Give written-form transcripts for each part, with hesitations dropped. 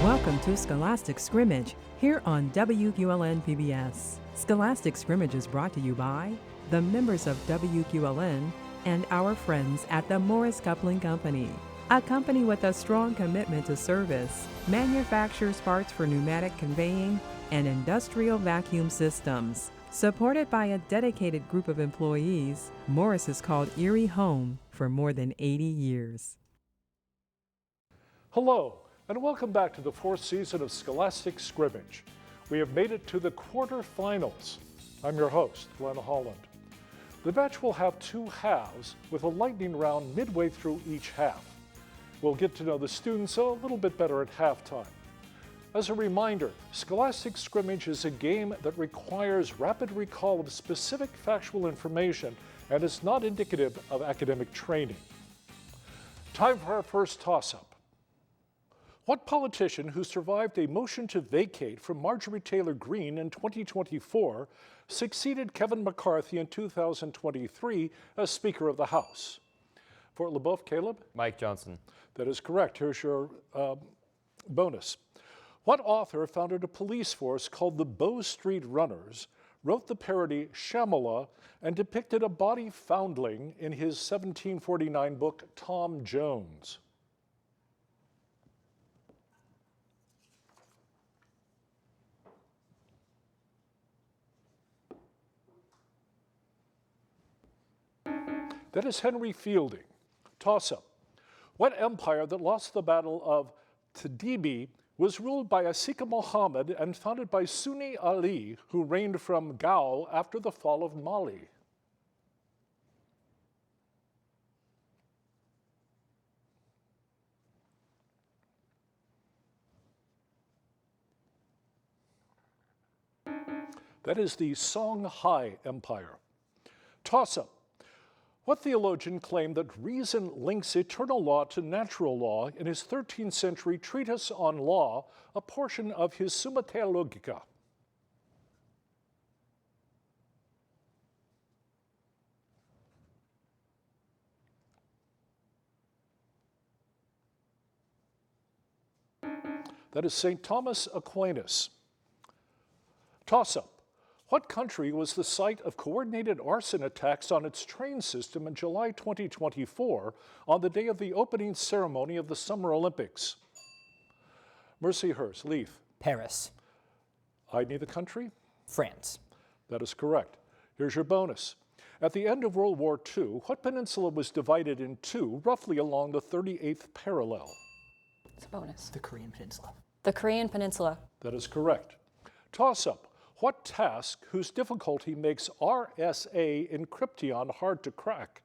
Welcome to Scholastic Scrimmage here on WQLN PBS. Scholastic Scrimmage is brought to you by the members of WQLN and our friends at the Morris Coupling Company, a company with a strong commitment to service, manufactures parts for pneumatic conveying and industrial vacuum systems. Supported by a dedicated group of employees, Morris has called Erie home for more than 80 years. Hello, and welcome back to the fourth season of Scholastic Scrimmage. We have made it to the quarterfinals. I'm your host, Glenn Holland. The match will have two halves with a lightning round midway through each half. We'll get to know the students a little bit better at halftime. As a reminder, Scholastic Scrimmage is a game that requires rapid recall of specific factual information and is not indicative of academic training. Time for our first toss-up. What politician who survived a motion to vacate from Marjorie Taylor Greene in 2024 succeeded Kevin McCarthy in 2023 as Speaker of the House? Fort LeBoeuf, Caleb? Mike Johnson. That is correct. Here's your bonus. What author founded a police force called the Bow Street Runners, wrote the parody Shyamala, and depicted a body foundling in his 1749 book Tom Jones? That is Henry Fielding. Toss-up. What empire that lost the Battle of Tadibi was ruled by Asika Muhammad and founded by Sunni Ali, who reigned from Gao after the fall of Mali? That is the Songhai Empire. Toss-up. What theologian claimed that reason links eternal law to natural law in his 13th century treatise on law, a portion of his Summa Theologica? That is St. Thomas Aquinas. Toss-up. What country was the site of coordinated arson attacks on its train system in July 2024 on the day of the opening ceremony of the Summer Olympics? Mercyhurst, Leaf. Paris. I need the country? France. That is correct. Here's your bonus. At the end of World War II, what peninsula was divided in two, roughly along the 38th parallel? It's a bonus. The Korean Peninsula. The Korean Peninsula. That is correct. Toss-up. What task, whose difficulty makes RSA encryption hard to crack,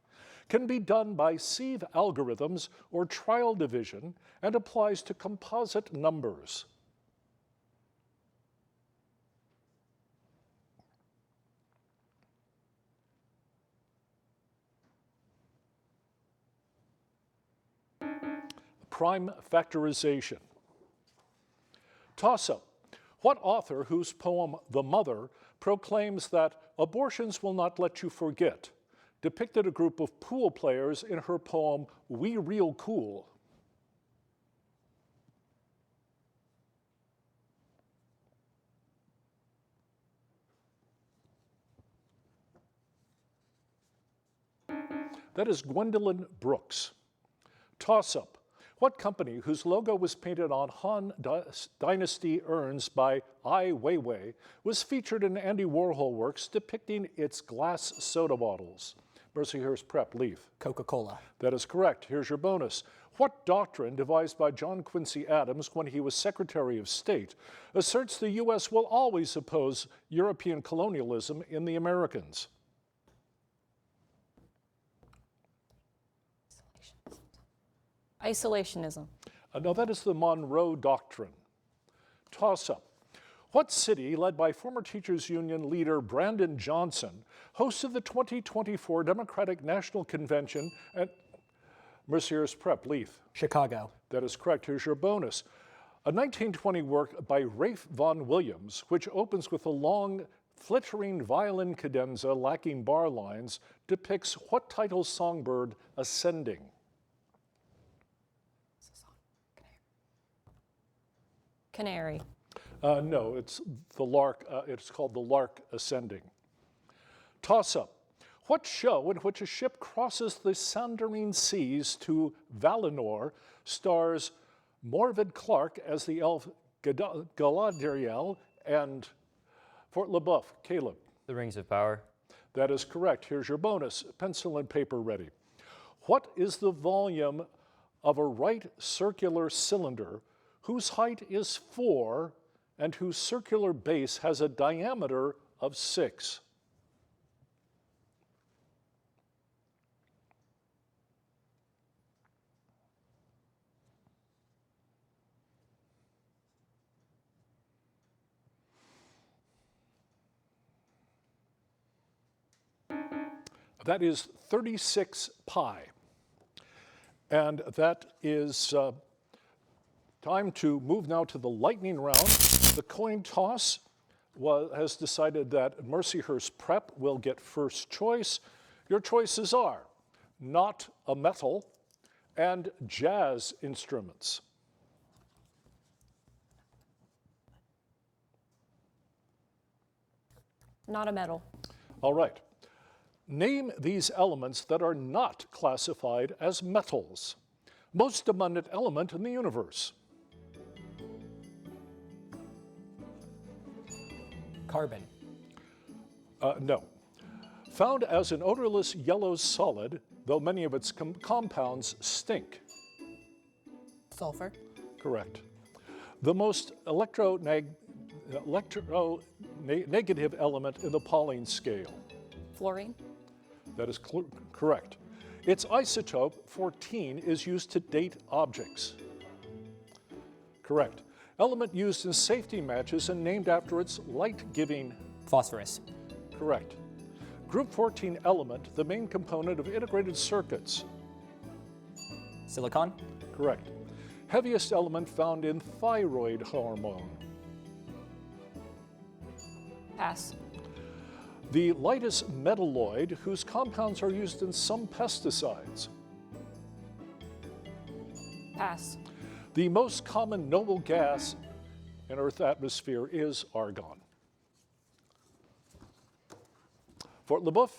can be done by sieve algorithms or trial division and applies to composite numbers? Prime factorization. Toss-up. What author whose poem The Mother proclaims that abortions will not let you forget depicted a group of pool players in her poem We Real Cool? That is Gwendolyn Brooks. Toss-up. What company, whose logo was painted on Han Dynasty urns by Ai Weiwei, was featured in Andy Warhol works depicting its glass soda bottles? Mercyhurst Prep, Leaf. Coca-Cola. That is correct. Here's your bonus. What doctrine, devised by John Quincy Adams when he was Secretary of State, asserts the U.S. will always oppose European colonialism in the Americans? Isolationism. No, that is the Monroe Doctrine. Toss-up. What city, led by former Teachers Union leader Brandon Johnson, hosted the 2024 Democratic National Convention at Mercyhurst Prep, Leaf? Chicago. That is correct. Here's your bonus. A 1920 work by Rafe Vaughan Williams, which opens with a long, flittering violin cadenza lacking bar lines, depicts what title songbird ascending? Canary. No, it's the lark. It's called the lark ascending. Toss-up. What show in which a ship crosses the Sandarine Seas to Valinor stars Morvid Clark as the elf Galadriel and Fort LeBoeuf? Caleb. The Rings of Power. That is correct. Here's your bonus. Pencil and paper ready. What is the volume of a right circular cylinder whose height is 4 and whose circular base has a diameter of 6? That is 36 pi. And that is time to move now to the lightning round. The coin toss has decided that Mercyhurst Prep will get first choice. Your choices are not a metal and jazz instruments. Not a metal. All right. Name these elements that are not classified as metals. Most abundant element in the universe. Carbon. No. Found as an odorless yellow solid, though many of its compounds stink. Sulfur. Correct. The most negative element in the Pauling scale. Fluorine. That is correct. Its isotope, 14, is used to date objects. Correct. Element used in safety matches and named after its light-giving. Phosphorus. Correct. Group 14 element, the main component of integrated circuits. Silicon. Correct. Heaviest element found in thyroid hormone. Pass. The lightest metalloid whose compounds are used in some pesticides. Pass. The most common noble gas in Earth's atmosphere is argon. Fort LeBoeuf,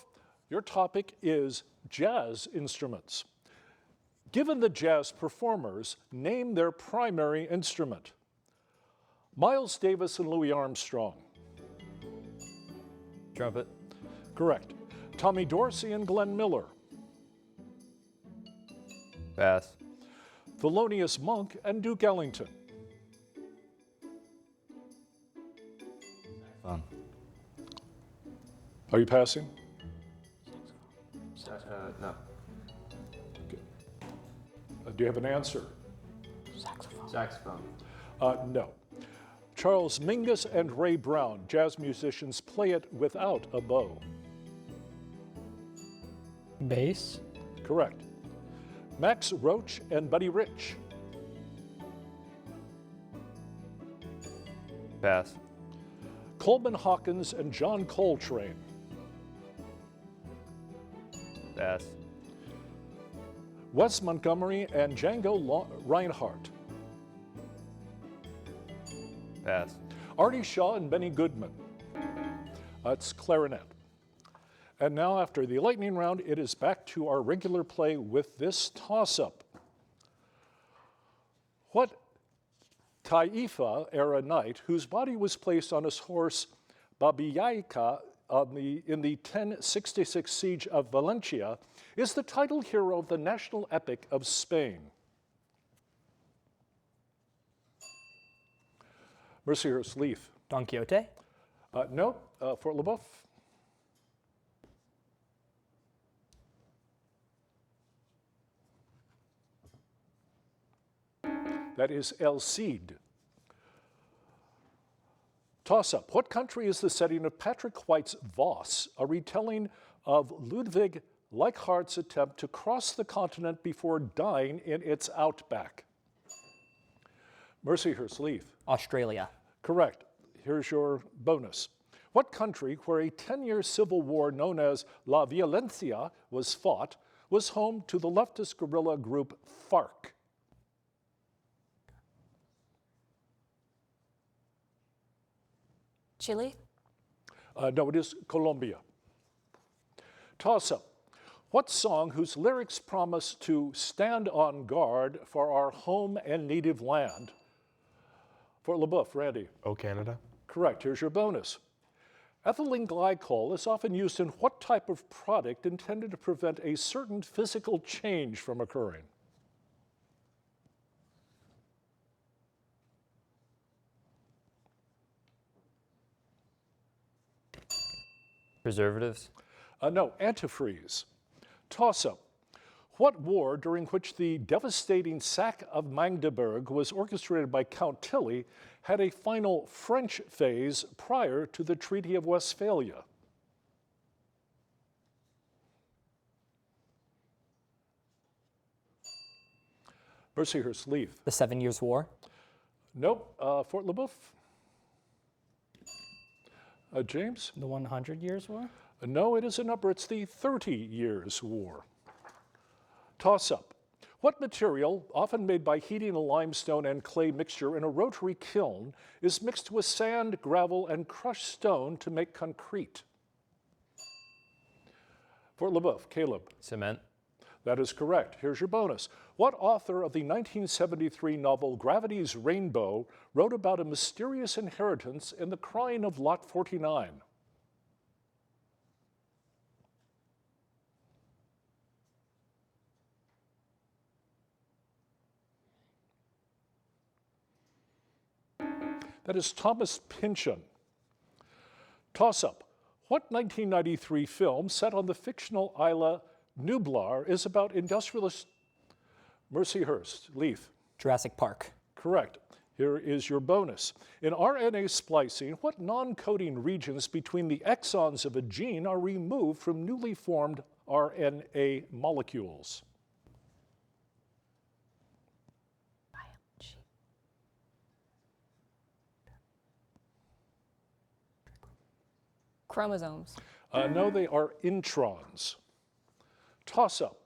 your topic is jazz instruments. Given the jazz performers, name their primary instrument. Miles Davis and Louis Armstrong. Trumpet. Correct. Tommy Dorsey and Glenn Miller. Pass. Thelonious Monk and Duke Ellington. Fun. Are you passing? No. Do you have an answer? Saxophone. No. Charles Mingus and Ray Brown, jazz musicians, play it without a bow. Bass. Correct. Max Roach and Buddy Rich. Pass. Coleman Hawkins and John Coltrane. Pass. Wes Montgomery and Django Reinhardt. Pass. Artie Shaw and Benny Goodman. It's clarinet. And now after the lightning round, it is back to our regular play with this toss-up. What Taifa era knight, whose body was placed on his horse Babiaika in the 1066 siege of Valencia, is the title hero of the national epic of Spain? Mercyhurst Leaf. Don Quixote. No, Fort LeBoeuf. That is El Cid. Toss-up. What country is the setting of Patrick White's Voss, a retelling of Ludwig Leichhardt's attempt to cross the continent before dying in its outback? Mercyhurst Leaf. Australia. Correct. Here's your bonus. What country, where a 10-year civil war known as La Violencia was fought, was home to the leftist guerrilla group FARC? Chile. No, it is Colombia. Toss-up. What song, whose lyrics promise to stand on guard for our home and native land? Fort LeBoeuf, Randy. Oh, Canada. Correct. Here's your bonus. Ethylene glycol is often used in what type of product intended to prevent a certain physical change from occurring? Preservatives. No, antifreeze. Toss-up. What war, during which the devastating sack of Magdeburg was orchestrated by Count Tilly, had a final French phase prior to the Treaty of Westphalia? Mercyhurst, Leith. The 7 Years' War. Nope. Fort LeBoeuf. James? The 100 Years' War. No, it is a number. It's the 30 Years' War. Toss-up. What material, often made by heating a limestone and clay mixture in a rotary kiln, is mixed with sand, gravel, and crushed stone to make concrete? Fort LeBoeuf, Caleb. Cement. That is correct. Here's your bonus. What author of the 1973 novel Gravity's Rainbow wrote about a mysterious inheritance in the crying of Lot 49? That is Thomas Pynchon. Toss-up. What 1993 film set on the fictional Isla Nublar is about industrialist Mercyhurst, Leith? Jurassic Park. Correct. Here is your bonus. In RNA splicing, what non-coding regions between the exons of a gene are removed from newly formed RNA molecules? Chromosomes. No, they are introns. Toss-up.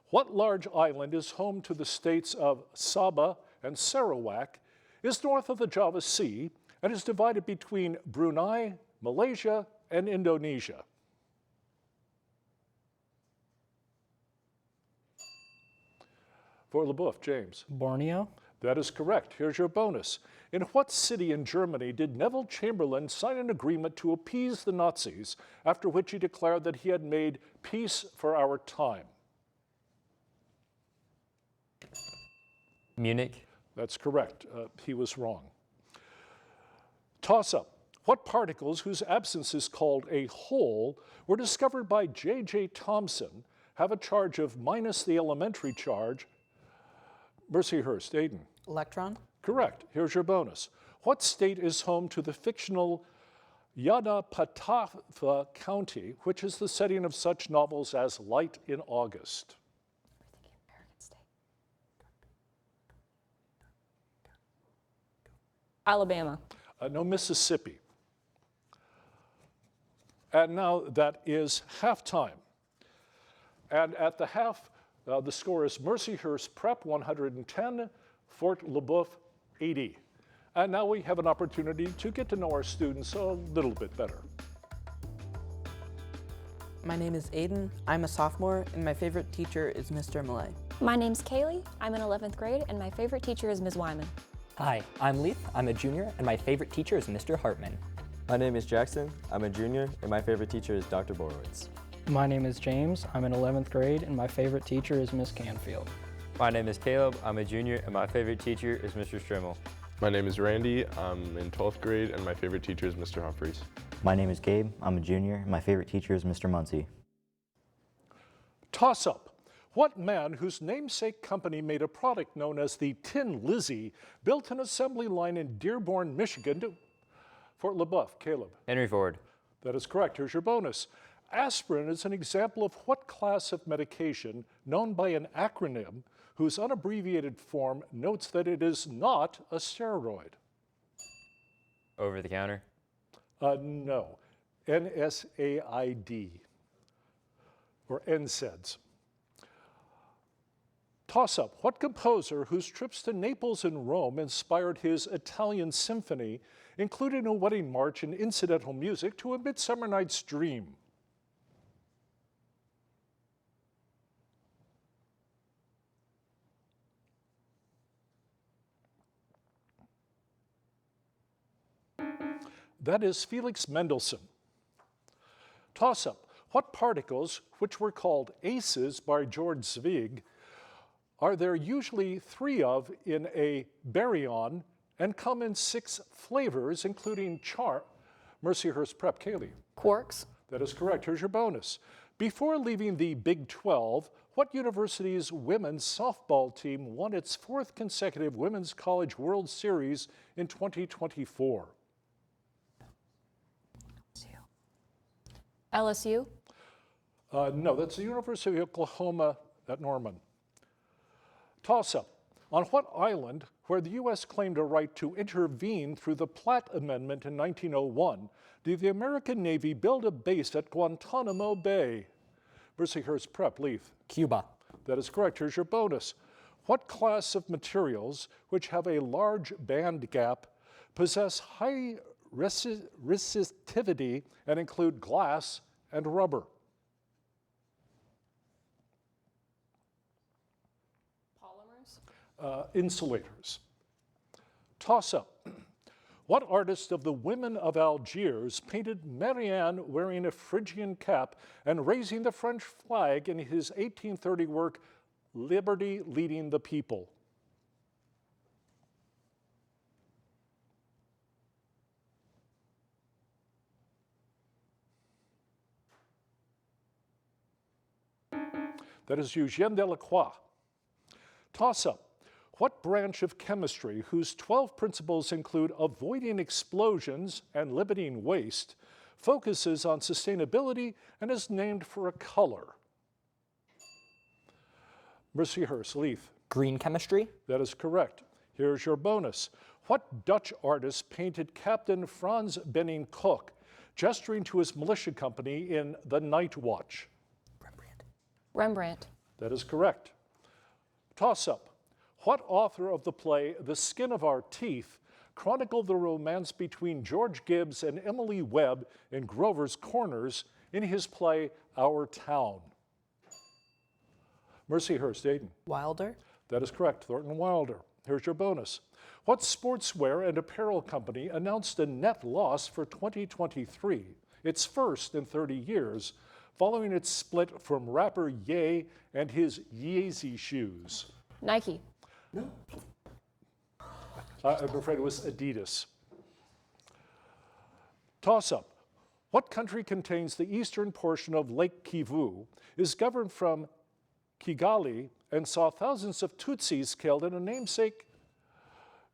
What large island is home to the states of Sabah and Sarawak, is north of the Java Sea, and is divided between Brunei, Malaysia, and Indonesia? Fort LeBoeuf, James. Borneo. That is correct. Here's your bonus. In what city in Germany did Neville Chamberlain sign an agreement to appease the Nazis, after which he declared that he had made peace for our time? Munich. That's correct. He was wrong. Toss-up. What particles, whose absence is called a hole, were discovered by J.J. Thomson, have a charge of minus the elementary charge? Mercyhurst, Aiden. Electron. Correct. Here's your bonus. What state is home to the fictional Yanapatatha County, which is the setting of such novels as Light in August? Alabama. No, Mississippi. And now that is halftime. And at the half, the score is Mercyhurst Prep 110, Fort LeBoeuf 80. And now we have an opportunity to get to know our students a little bit better. My name is Aiden. I'm a sophomore, and my favorite teacher is Mr. Malay. My name's Kaylee. I'm in 11th grade, and my favorite teacher is Ms. Wyman. Hi, I'm Leith. I'm a junior, and my favorite teacher is Mr. Hartman. My name is Jackson. I'm a junior, and my favorite teacher is Dr. Borowitz. My name is James. I'm in 11th grade, and my favorite teacher is Miss Canfield. My name is Caleb. I'm a junior, and my favorite teacher is Mr. Strimmel. My name is Randy. I'm in 12th grade, and my favorite teacher is Mr. Humphreys. My name is Gabe. I'm a junior, and my favorite teacher is Mr. Muncie. Toss-up. What man whose namesake company made a product known as the Tin Lizzie built an assembly line in Dearborn, Michigan to Fort LeBoeuf? Caleb. Henry Ford. That is correct. Here's your bonus. Aspirin is an example of what class of medication known by an acronym whose unabbreviated form notes that it is not a steroid? Over the counter. No. NSAID or NSAIDs. Toss-up. What composer whose trips to Naples and Rome inspired his Italian symphony included a wedding march and incidental music to A Midsummer Night's Dream? That is Felix Mendelssohn. Toss-up. What particles, which were called aces by George Zweig, are there usually 3 of in a baryon and come in 6 flavors, including Mercyhurst Prep Kaylee? Quarks. That is correct. Here's your bonus. Before leaving the Big 12, what university's women's softball team won its 4th consecutive Women's College World Series in 2024? LSU. No, that's the University of Oklahoma at Norman. Toss-up. On what island, where the U.S. claimed a right to intervene through the Platt Amendment in 1901, did the American Navy build a base at Guantanamo Bay? Mercyhurst Prep, Leith. Cuba. That is correct. Here's your bonus. What class of materials, which have a large band gap, possess high resistivity and include glass and rubber? Insulators. Toss-up. What artist of the women of Algiers painted Marianne wearing a Phrygian cap and raising the French flag in his 1830 work, Liberty Leading the People? That is Eugène Delacroix. Toss-up. What branch of chemistry, whose 12 principles include avoiding explosions and limiting waste, focuses on sustainability and is named for a color? Mercyhurst, Leith. Green chemistry. That is correct. Here's your bonus. What Dutch artist painted Captain Frans Benning Koch, gesturing to his militia company in The Night Watch? Rembrandt. That is correct. Toss-up. What author of the play The Skin of Our Teeth chronicled the romance between George Gibbs and Emily Webb in Grover's Corners in his play Our Town? Mercyhurst, Aiden. Wilder. That is correct, Thornton Wilder. Here's your bonus. What sportswear and apparel company announced a net loss for 2023, its first in 30 years, following its split from rapper Ye and his Yeezy shoes? Nike. No. I'm afraid it was Adidas. Toss-up. What country contains the eastern portion of Lake Kivu, is governed from Kigali, and saw thousands of Tutsis killed in a namesake?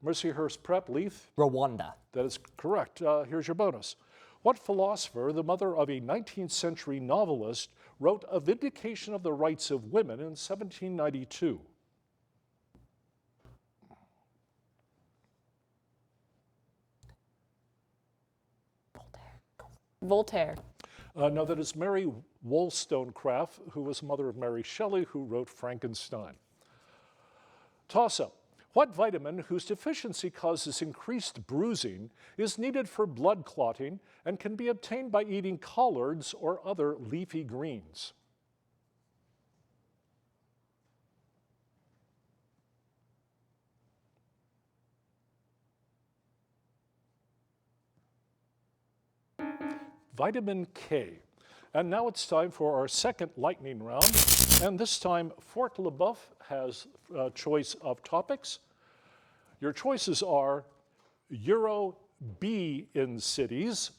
Mercyhurst Prep, Leith. Rwanda. That is correct. Here's your bonus. What philosopher, the mother of a 19th century novelist, wrote A Vindication of the Rights of Women in 1792? Voltaire. No, that is Mary Wollstonecraft, who was mother of Mary Shelley, who wrote Frankenstein. Toss-up. What vitamin, whose deficiency causes increased bruising, is needed for blood clotting and can be obtained by eating collards or other leafy greens? Vitamin K. And now it's time for our second lightning round. And this time, Fort LeBoeuf has a choice of topics. Your choices are Euro B in cities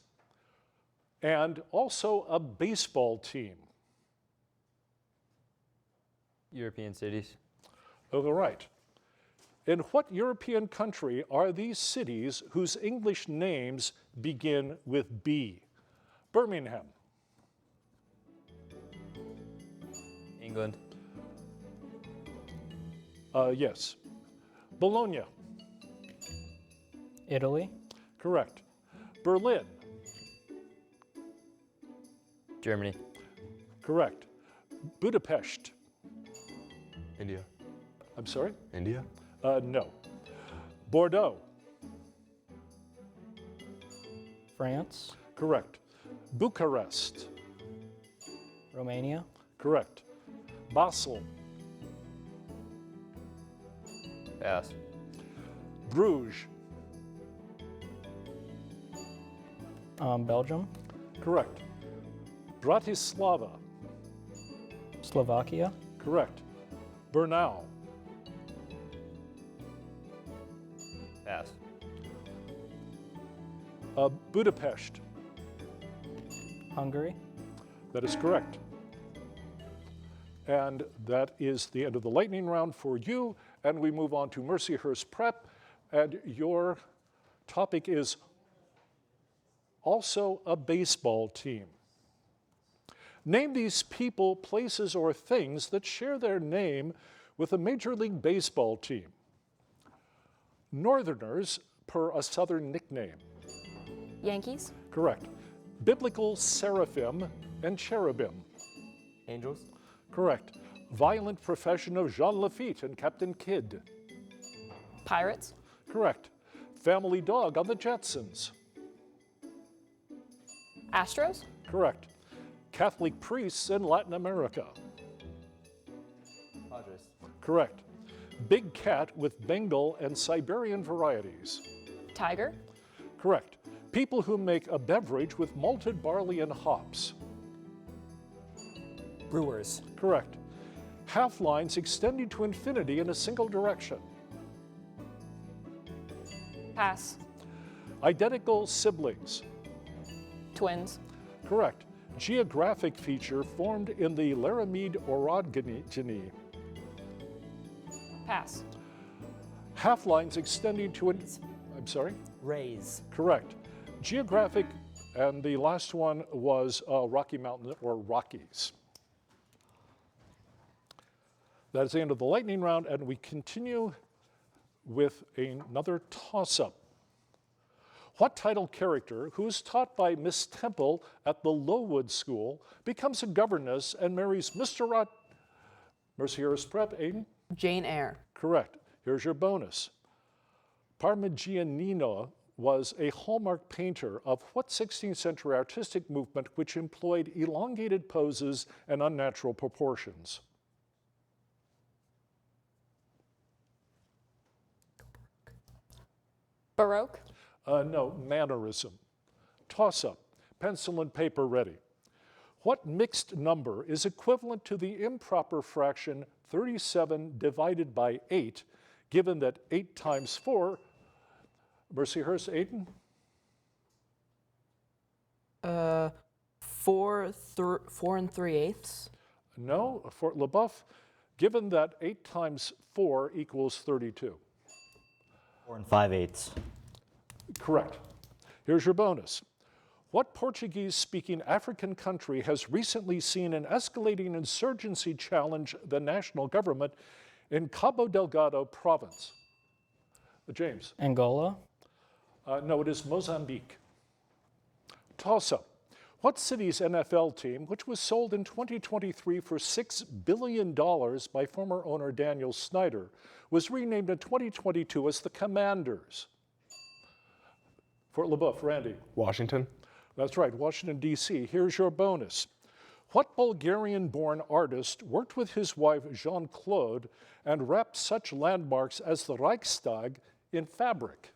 and also a baseball team. European cities. All right. In what European country are these cities whose English names begin with B? Birmingham. England. Yes. Bologna. Italy. Correct. Berlin. Germany. Correct. Budapest. India. I'm sorry? India? No. Bordeaux? France, Correct. Bucharest? Romania, Correct. Basel? Pass. Bruges? Belgium, Correct. Bratislava? Slovakia, Correct. Bernau? Pass. Budapest? Hungary, That is correct. And that is the end of the lightning round for you. And we move on to Mercyhurst Prep. And your topic is also a baseball team. Name these people, places, or things that share their name with a Major League Baseball team. Northerners per a Southern nickname. Yankees. Correct. Biblical seraphim and cherubim. Angels? Correct. Violent profession of Jean Lafitte and Captain Kidd. Pirates. Correct. Family dog on the Jetsons. Astros. Correct. Catholic priests in Latin America. Padres? Correct. Big cat with Bengal and Siberian varieties. Tiger. Correct. People who make a beverage with malted barley and hops. Brewers. Correct. Half lines extending to infinity in a single direction. Pass. Identical siblings. Twins. Correct. Geographic feature formed in the Laramide orogeny. Pass. Half lines extending to an. I'm sorry? Rays. Correct. Geographic, and the last one was Rocky Mountain or Rockies. That is the end of the lightning round, and we continue with another toss-up. What title character, who is taught by Miss Temple at the Lowood School, becomes a governess and marries Mr. Mercyhurst Prep, Aiden? Jane Eyre. Correct. Here's your bonus. Parmigianino was a hallmark painter of what 16th century artistic movement which employed elongated poses and unnatural proportions? Baroque. No, mannerism. Toss-up. Pencil and paper ready. What mixed number is equivalent to the improper fraction 37 divided by 8, given that 8 times 4, Mercyhurst, Aiden? 4 and 3/8. No, Fort LeBoeuf, given that 8 times 4 equals 32. 4 5/8. Correct. Here's your bonus. What Portuguese-speaking African country has recently seen an escalating insurgency challenge the national government in Cabo Delgado province? James? Angola, No, it is Mozambique. Toss-up. What city's NFL team, which was sold in 2023 for $6 billion by former owner Daniel Snyder, was renamed in 2022 as the Commanders? Fort LeBoeuf, Randy? Washington? That's right, Washington, D.C. Here's your bonus. What Bulgarian-born artist worked with his wife Jean-Claude and wrapped such landmarks as the Reichstag in fabric?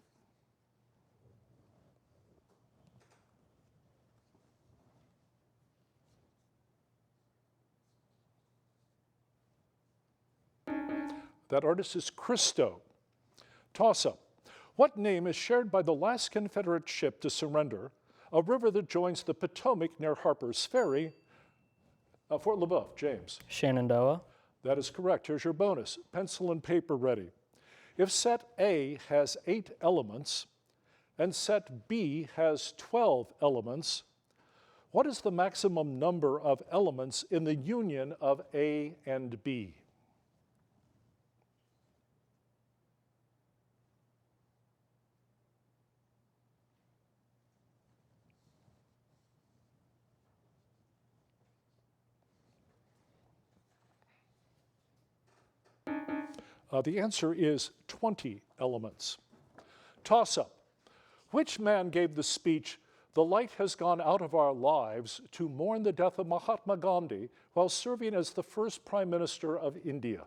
That artist is Christo. Toss-up. What name is shared by the last Confederate ship to surrender, a river that joins the Potomac near Harper's Ferry? Fort LeBoeuf, James. Shenandoah, That is correct. Here's your bonus. Pencil and paper ready. If set A has 8 elements and set B has 12 elements, what is the maximum number of elements in the union of A and B? The answer is 20 elements. Toss-up. Which man gave the speech, "The light has gone out of our lives," to mourn the death of Mahatma Gandhi while serving as the first Prime Minister of India?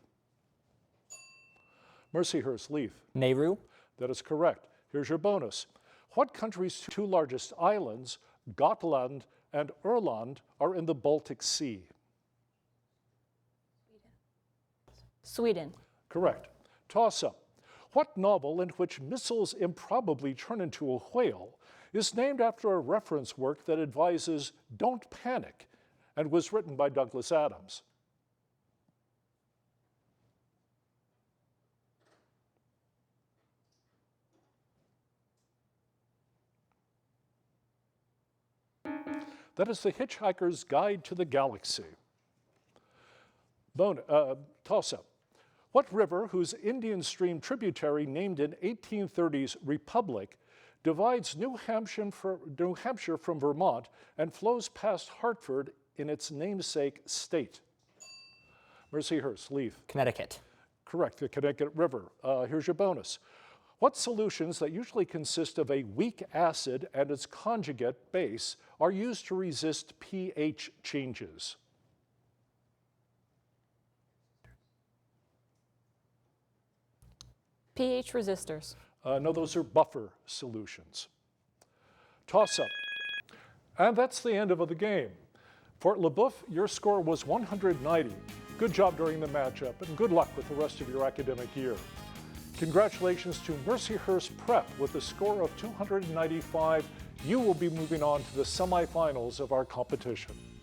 Mercyhurst, Leith. Nehru. That is correct. Here's your bonus. What country's two largest islands, Gotland and Öland, are in the Baltic Sea? Sweden. Correct. Toss-up. What novel in which missiles improbably turn into a whale is named after a reference work that advises don't panic and was written by Douglas Adams? That is The Hitchhiker's Guide to the Galaxy. Toss-up. What river, whose Indian Stream tributary named in 1830's Republic, divides New Hampshire from Vermont and flows past Hartford in its namesake state? Mercyhurst, Leith. Connecticut. Correct, the Connecticut River. Here's your bonus. What solutions that usually consist of a weak acid and its conjugate base are used to resist pH changes? pH resistors. No, those are buffer solutions. Toss-up. And that's the end of the game. Fort LeBoeuf, your score was 190. Good job during the matchup, and good luck with the rest of your academic year. Congratulations to Mercyhurst Prep with a score of 295. You will be moving on to the semifinals of our competition.